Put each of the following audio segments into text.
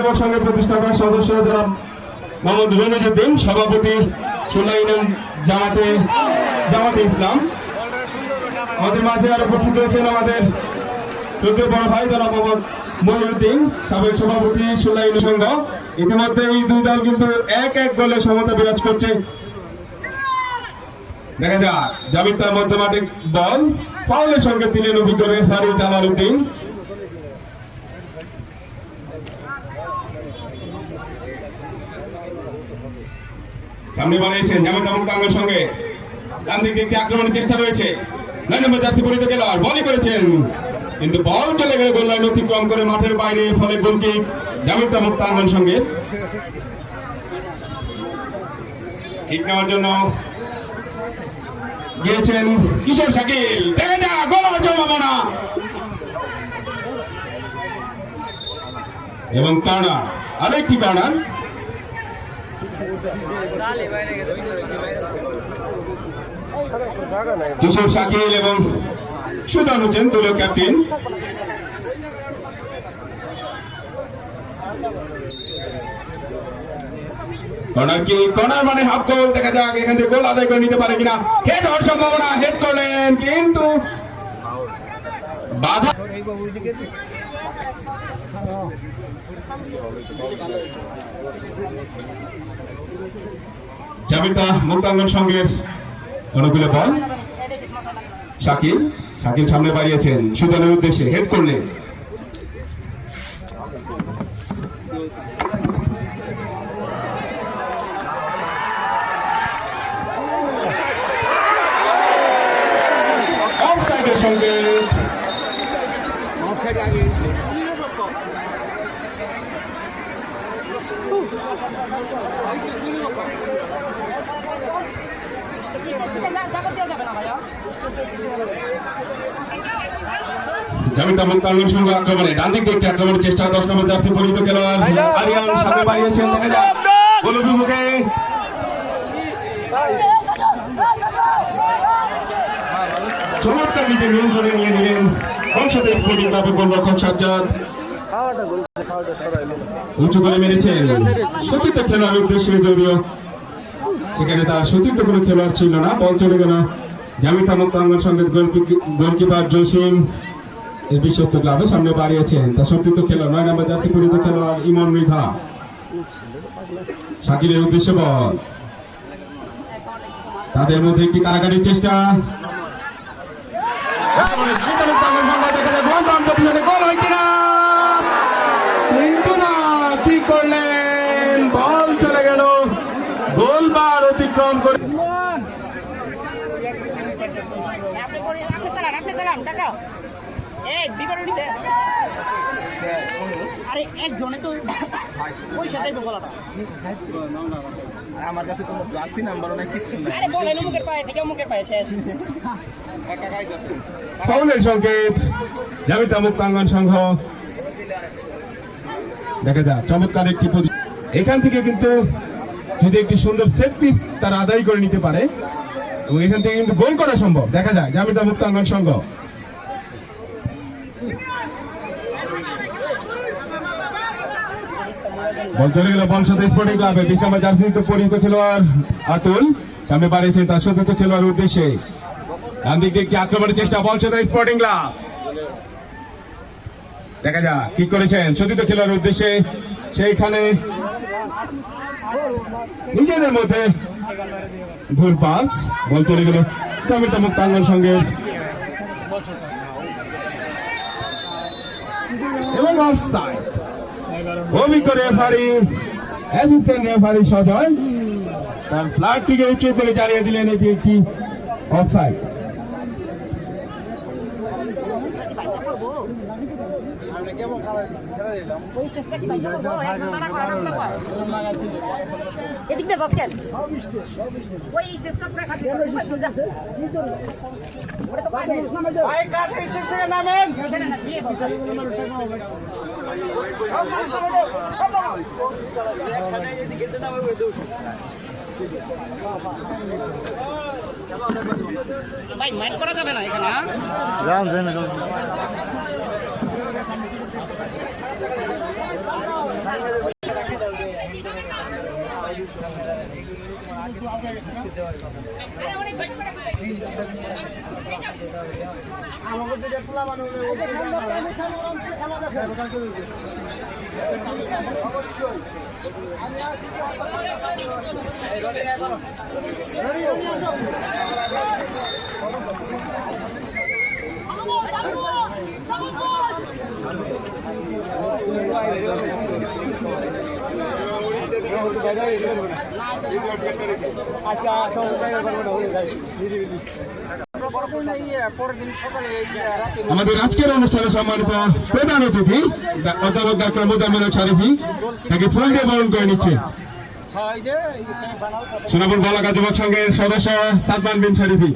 যুবক সংঘের প্রতিষ্ঠাতা সদস্য জনাব মোহাম্মদ রমিজউদ্দিন, সভাপতি সুল্লাহ ইউনিয়ন জামাতে ইসলাম। আমাদের মাঝে আরো উপস্থিত রয়েছেন আমাদের চৌধুরী বড় ভাই জনাব মোহাম্মদ মহিউদ্দিন, সাবেক সভাপতি সুল্লাহ ইউনিয়ন সংঘ। ইতিমধ্যে এই দুই দল কিন্তু এক দলে সমতা বিরাজ করছে। দেখা যাক জামির তার মধ্যমাঠে বল ফাউলের সঙ্গে দিলেন অভিজ্ঞ রেফারি জালাল উদ্দিন। সামনে বানিয়েছেন জামির তার সঙ্গে ডান দিকে একটি আক্রমণের চেষ্টা রয়েছে। 9 নম্বর জার্সি পরিহিত খেলোয়াড় বলই করেছেন, কিন্তু বল চলে গেলে গোল লাইন অতিক্রম করে মাঠের বাইরে, ফলে গোল কিক জামির তার সঙ্গে। ঠিক নেওয়ার জন্য গিয়েছেন কিশোর শাকিল, দেখা যাক গোল হওয়ার সম্ভাবনা, এবং কর্নার, আরেকটি কর্নার। কিশোর শাকিল এবং সুজন হোসেন দলীয় ক্যাপ্টেন। কর্নার মানে হাফ গোল। দেখা যাক এখান থেকে গোল আদায় করে নিতে পারে কিনা। হেড হওয়ার সম্ভাবনা, হেড করলেন কিন্তু বাধা। জামিতা মুক্তাঙ্গন সঙ্গের অনুকূলে বল, শাকিল সামনে বাড়িয়েছেন সুদানের উদ্দেশ্যে, হেড করলেন। অফসাইডের সঙ্গে জামিতা মুক্তাঙ্গন সঙ্গে আক্রমণে ডান দিক থেকে আক্রমণের চেষ্টা। 10 নম্বর জার্সি পরিহিত খেলোয়াড় আরিয়ান সামনে বাড়িয়েছেন। দেখা যাক গোল অভিমুখে চমৎকার নিতে নিয়ন্ত্রণে নিয়ে নিলেন বংশদেব স্পোর্টিং ক্লাবের গোলরক্ষক সাজ্জাদ, উঁচু করে মেরেছেন। সতীর্থ খেলোয়াড়ের উদ্দেশ্যে, যদিও সেখানে তার সতীর্থ কোনো খেলোয়াড় ছিল না, বল চলে গেল জামিতা মুক্তাঙ্গন সঙ্গে গোলকিপার জসিম বিশ্বস্ত ক্লাবের সামনে বাড়িয়েছেন তার সতীর্থ খেলোয়াড় 9 নম্বর জার্সি পরিহিত খেলোয়াড় ইমন মৃধা। শাকিলের উদ্দেশ্যে বল, তাদের মধ্যে একটি কারাকারির চেষ্টা। গোল হয় কিনা, কিন্তু না, কি করলেন, বল চলে গেল গোল বার অতিক্রম করে। আমার কাছে কোনো জার্সি নাম্বার অনেক কিছু নাই। ফাউলের সংকেত জামিতা মুক্তাঙ্গন সংঘ। দেখা যাক চমৎকার একটি এখান থেকে কিন্তু যদি একটি সুন্দর সেট পিস তারা আদায় করে নিতে পারে এবং এখান থেকে কিন্তু গোল করা সম্ভব। দেখা যাক জামিতা মুক্তাঙ্গন সংঘ। বল চলে গেল বংশদেব স্পোর্টিং ক্লাবে। 20 নম্বর জার্সি পরিহিত খেলোয়াড় আতুল সামনে বাড়িয়েছেন তার সতীর্থ খেলোয়াড়ের উদ্দেশ্যে। ডান দিক দিয়ে একটি আক্রমণের চেষ্টা বংশদেব স্পোর্টিং ক্লাব। দেখা যাক কি করেছেন সতীর্থ খেলোয়াড়ের উদ্দেশ্যে, সেইখানে নিজেদের মধ্যে ভুল পাস, বল চলে গেল জামিতা মুক্তাঙ্গন সঙ্গে এবং অফসাইড। অভিজ্ঞ রেফারি অ্যাসিস্ট্যান্ট রেফারি সজয় তার ফ্ল্যাগটিকে উঁচু করে জানিয়ে দিলেন এটি একটি অফসাইড। ভাই মাইন্ড করা যাবে না এখানে। রাম যায় না আমাদের আজকের অনুষ্ঠানে সম্মানিত প্রধান অতিথি অধ্যাপক ডাক্তার মোজাম্মেল হক শরীফী তাকে ফুল দিয়ে বরণ করে নিচ্ছে। সোনাপুর বলাকা যুবক সংঘের সদস্য সাদমান বিন শরীফী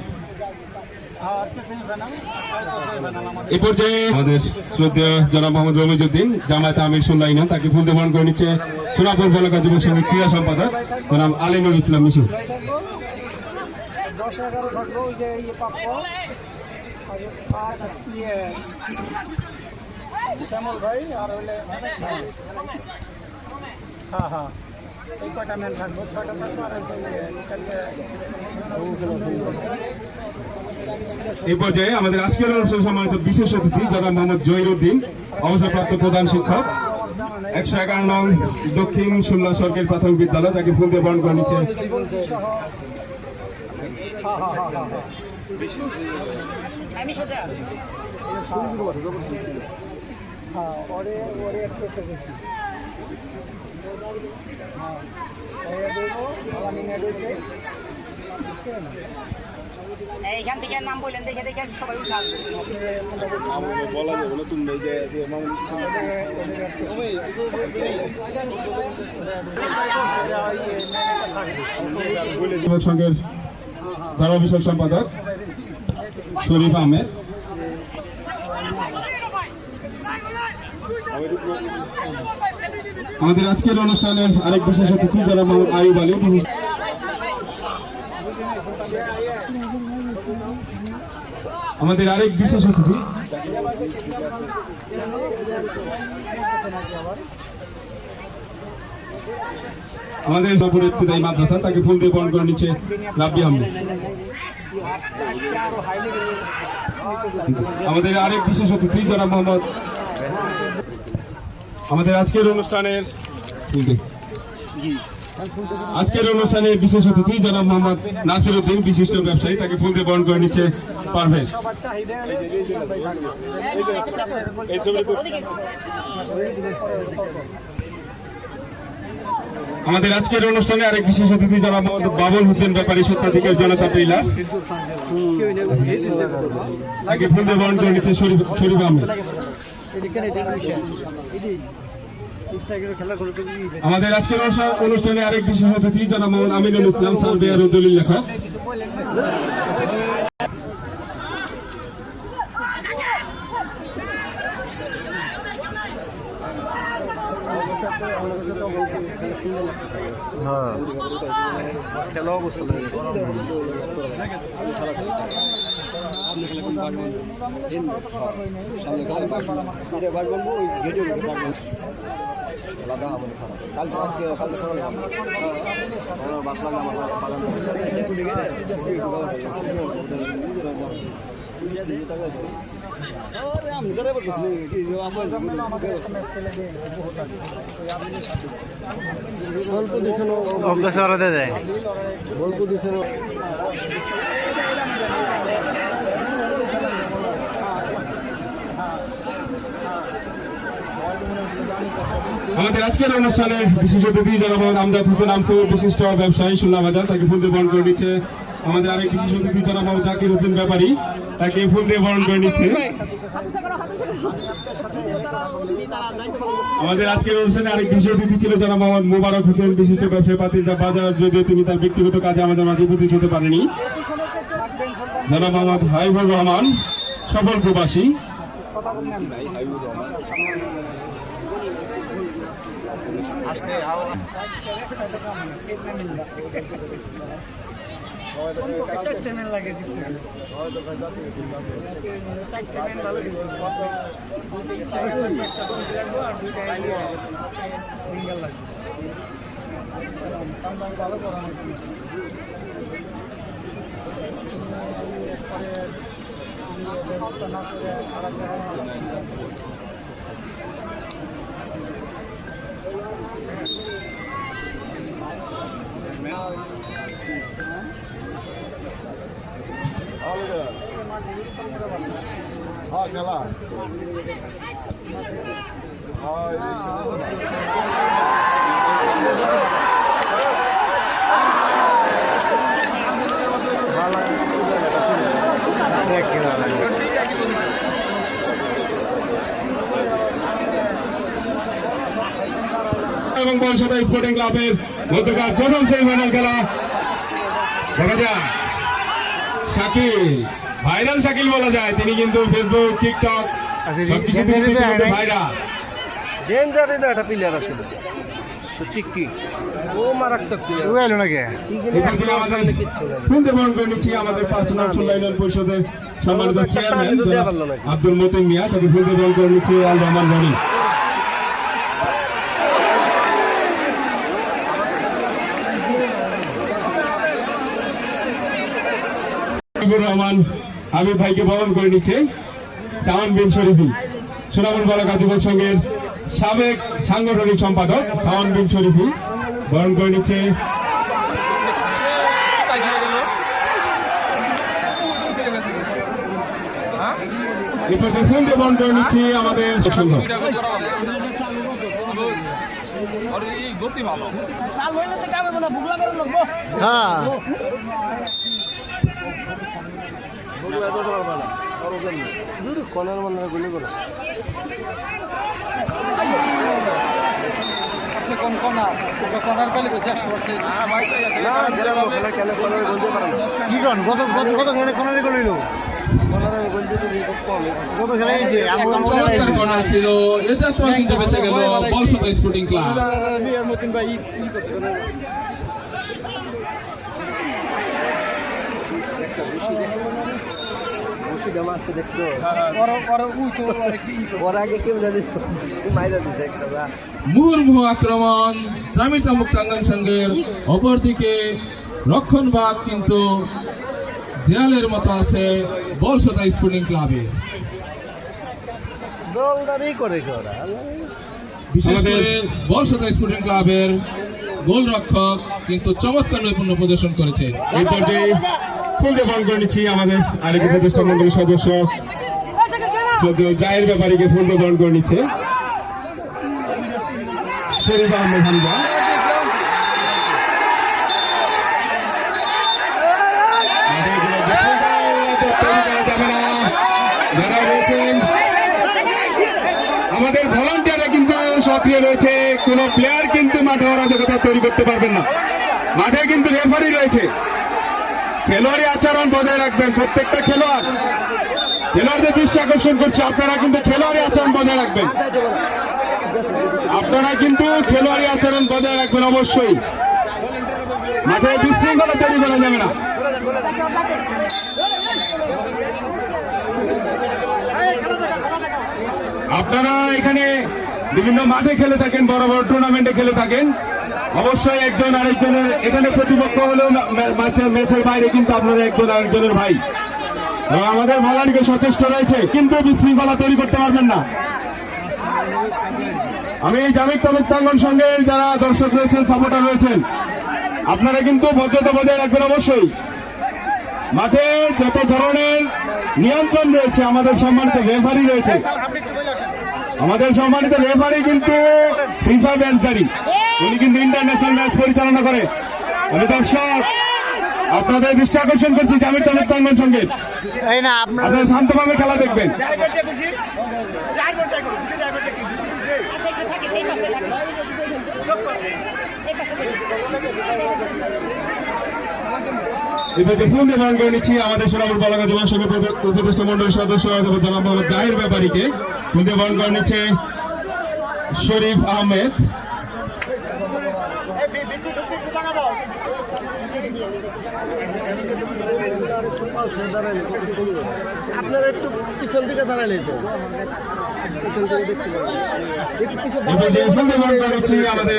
এ পর্যায়ে আমাদের শ্রদ্ধেয় জনাব মোহাম্মদ রমিজউদ্দিন জামায়াতে আমির সুন্নাহ ইউনিয়ন তাকে ফুল দিয়ে বরণ করে নিচ্ছে সোনাপুর বলাকা যুবক সংঘের ক্রীড়া সম্পাদক জনাব আলিনুল ইসলাম মিশু। 10-11 থাকবো ওই যে পাপ্প শ্যামল ভাই আর হইলে হ্যাঁ হ্যাঁ এই কয়টা ম্যান থাকবো 6টা থাকবো আর এই পর্যায়ে আমাদের আজকের অনুষ্ঠানে সম্মানিত বিশেষ অতিথি জনাব মোহাম্মদ জহিরুদ্দিন অবসরপ্রাপ্ত প্রধান শিক্ষক 111 নং দক্ষিণ সুন্নাহ সরকারি প্রাথমিক বিদ্যালয় তাকে ফুল দিয়ে বরণ করে নিচ্ছে। এইখান থেকে নাম বললেন দেখে দেখে সবাই উঠে আসবে। যুবক সংঘের ধারা বিষয়ক সম্পাদক শরীফ আহমেদ আমাদের আজকের অনুষ্ঠানের আরেক বিশেষ অতিথি জনাব মোহাম্মদ আইয়ুব আলী আমাদের আরেক বিশেষ অতিথি আমাদের ইবতিদায়ী মাদ্রাসা তাকে ফুল দিয়ে বরণ করে নিচ্ছে রাব্বি আহমেদ। আমাদের আরেক বিশেষ অতিথি জনাব মোহাম্মদ আমাদের আজকের অনুষ্ঠানের বিশেষ অতিথি জনাব মোহাম্মদ নাসির উদ্দিন বিশিষ্ট ব্যবসায়ী তাকে ফুল দিয়ে বরণ করে নিচ্ছে পারভেজ। আমাদের আজকের অনুষ্ঠানে আরেক বিশেষ অতিথি জনাব মোহাম্মদ বাবুল হোসেন ব্যাপারী সত্যাধিকার জনতা প্রিলা তাকে ফুল দিয়ে বরণ করে নিচ্ছে শরীফ আহমেদ। আমাদের আজকের অনুষ্ঠানে আরেক বিশেষ অতিথি জনাব মোহাম্মদ আমিনুল ইসলাম সার্ভেয়ার ও দলিল লেখক খেলা অবস্থা লাগা আমাদের খারাপ কালকে সকালে আমার বাসলাম আমার বাগান আমাদের আজকের অনুষ্ঠানে বিশেষ অতিথি জনাব আমজাদ হোসেন আমসু বিশিষ্ট ব্যবসায়ী সুন্নাহ বাজার তাকে ফুল দিয়ে বরণ করে নিচ্ছে। আমাদের আরেক বিশেষ অতিথি জনাব জাকির হোসেন ব্যাপারী তাকে ফুল দিয়ে বরণ করে নিচ্ছে। আমাদের আজকের অনুষ্ঠানে আরেক বিশেষ অতিথি ছিল জনাব মোহাম্মদ মোবারক হোসেন বিশিষ্ট ব্যবসায়ী পাতিলদা বাজার, যদিও তিনি তার ব্যক্তিগত কাজে আমাদের মাঝে উপস্থিত হতে পারেনি। জনাব মোহাম্মদ হাইবুর রহমান সফল প্রবাসী ভালো করা ব্যবস্থা না করে খারাপ হ্যাঁ খেলা এবং বলসদা স্পোর্টিং ক্লাবের মধ্যকার প্রথম সেমিফাইনাল খেলা দেখা যায়। শাকিল, ভাইরাল শাকিল বলা যায়, তিনি কিন্তু ফেসবুক, টিকটক সবকিছুতে ভাইরাল। ডেঞ্জারে তো একটা প্লেয়ার আছে তো টিকি ও মারাত্মক প্লেয়ার ও এলো নাকি শুনতে বরণ করে নিচ্ছি আমাদের পার্সোনাল উন্নয়ন পরিষদের সম্মানিত চেয়ারম্যান আব্দুল মতিন মিয়া, তাকে শুনতে বরণ করে নিচ্ছি আল রহমান রনি। রহমান হাবিব ভাইকে বরণ করে নিচ্ছে সামান বিন শরীফি, সুনামুল বালক যুবক সংঘের সাবেক সাংগঠনিক সম্পাদক সামান বিন শরীফি বরণ করে নিচ্ছে। ফুলকে বরণ করে নিচ্ছি আমাদের সংঘ। হ্যাঁ কনার মনে গুলি করে কি কন কত খেলে কোনারে গলিল কত খেলা ছিল এটা তো কিন্তু বেঁচে গেল বলসদা স্পোর্টিং ক্লাব। মতিন ভাই কি করছে মুহুর্মুহু আক্রমণ জামিতা মুক্তাঙ্গন সংঘের, অপরদিকে রক্ষণভাগ কিন্তু দেয়ালের মতো আছে বলসদা স্পোর্টিং ক্লাবে। বিশেষ করে বলসদা স্পোর্টিং ক্লাবের গোলরক্ষক কিন্তু চমৎকার নৈপুণ্য প্রদর্শন করেছে। এই পর্যায়ে ফুলকে বরণ করে নিচ্ছি আমাদের আরেক উপদেষ্টা মন্ডলীর সদস্য জায়ের ব্যাপারীকে ফুলকে বরণ করে নিচ্ছে শরীফ আহমেদ হামজা। যারা রয়েছেন আমাদের ভলান্টিয়াররা কিন্তু সক্রিয় রয়েছে, কোন প্লেয়ার কিন্তু মাঠে অরাজকতা তৈরি করতে পারবেন না। মাঠে কিন্তু রেফারি রয়েছে, খেলোয়াড়ি আচরণ বজায় রাখবেন। প্রত্যেকটা খেলোয়াড়দের দৃষ্টি আকর্ষণ করছে, আপনারা কিন্তু খেলোয়াড়ি আচরণ বজায় রাখবেন। আপনারা কিন্তু খেলোয়াড়ি আচরণ বজায় রাখবেন অবশ্যই। মাঠে বিশৃঙ্খলা তৈরি করা যাবে না। আপনারা এখানে বিভিন্ন মাঠে খেলে থাকেন, বড় বড় টুর্নামেন্টে খেলে থাকেন, অবশ্যই একজন আরেকজনের এখানে প্রতিপক্ষ হলেও ম্যাচের বাইরে কিন্তু আপনারা একজন আরেকজনের ভাই। আমাদের ভলান্টিকে সচেষ্ট রয়েছে, কিন্তু বিশৃঙ্খলা তৈরি করতে পারবেন না। আমি জামিতা মুক্তাঙ্গন সংঘের যারা দর্শক রয়েছেন, সাপোর্টার রয়েছেন, আপনারা কিন্তু ভদ্রতা বজায় রাখবেন অবশ্যই। মাঠে যত ধরনের নিয়ন্ত্রণ রয়েছে, আমাদের সম্মানিত রেফারি রয়েছে, আমাদের সম্মানিত রেফারি কিন্তু ফিফা ম্যাচধারী, উনি কিন্তু ইন্টারন্যাশনাল ম্যাচ পরিচালনা করে। আমি দর্শক আপনাদের দৃষ্টি আকর্ষণ করছি জামিতা মুক্তাঙ্গন সঙ্গে, আপনারা শান্তভাবে খেলা দেখবেন। এবারে ফুল নির্মাণ করে নিচ্ছি আমাদের সোনাপুর বালাকা জমা সঙ্গে উপদেষ্টা মন্ডলীর সদস্য জনাব মোহাম্মদ জাহির ব্যাপারীকে ফুল নির্মাণ করে নিচ্ছে শরীফ আহমেদ। আপনারা একটু পিছন দিকে দাঁড়ালে আমাদের